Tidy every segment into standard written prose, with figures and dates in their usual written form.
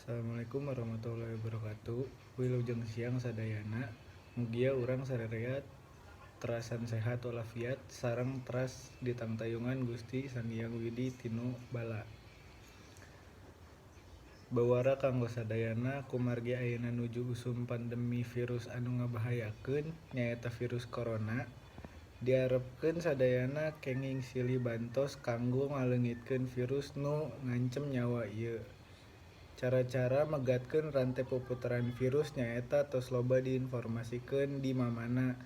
Assalamualaikum warahmatullahi wabarakatuh. Wilujeng siang sadayana. Mugia urang sarereat terasan sehat walafiat sareng teras di tangtayungan Gusti Sang Hyang Widi Tinu Bala. Bawara kanggo sadayana kumargi ayeuna nuju usum pandemi virus anu ngabahayakeun nyaeta virus corona. Diharepkeun sadayana kenging silih bantos kanggo ngaleungitkeun virus nu ngancem nyawa ieu. Cara-cara megatkeun rante puputeran virus nyaeta tos loba diinformasikeun di mamana.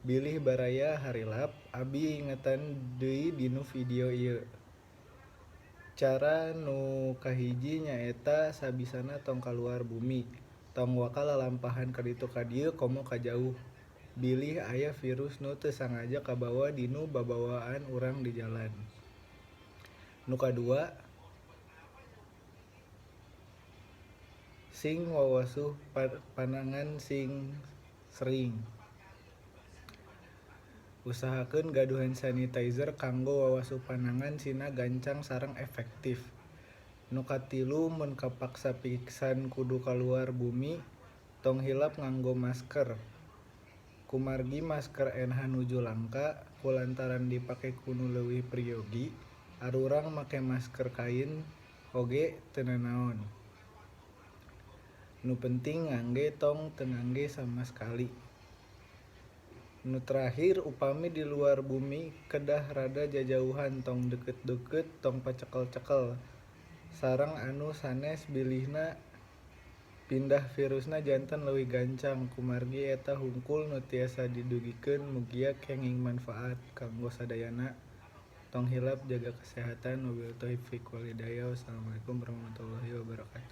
Bilih baraya harilap abi ingetan deui dinu video ieu. Cara nu kahiji nyaeta sabisana tong kaluar bumi. Tong waka lalampahan ka ditu ka dieu komo ka jauh. Bilih aya virus nu teu sangaja kabawa dinu babawaan urang di jalan. Nu kadua, sing wawasuh panangan sing sering. Usahakeun gaduh hand sanitizer kanggo wawasuh panangan sina gancang sareng efektif. Nu katilu mun kapaksa pisan kudu kaluar bumi, tong hilap nganggo masker. Kumargi masker NH nuju langka kulantaran dipake ku nu leuwih priyogi, arurang make masker kain oge teu nanaon. Nu penting ngangge tong teu ngangge sama sekali. Nu terakhir upami di luar bumi kedah rada jajauhan tong deukeut-deukeut tong pacekel-cekel. Sareng anu sanes bilihna pindah virusna janten leuwih gancang kumargi eta hungkul nu tiasa didugikeun mugia kenging manfaat kanggo sadayana. Tong hilap jaga kesehatan wabillahi taufiq walhidayah. Wassalamualaikum warahmatullahi wabarakatuh.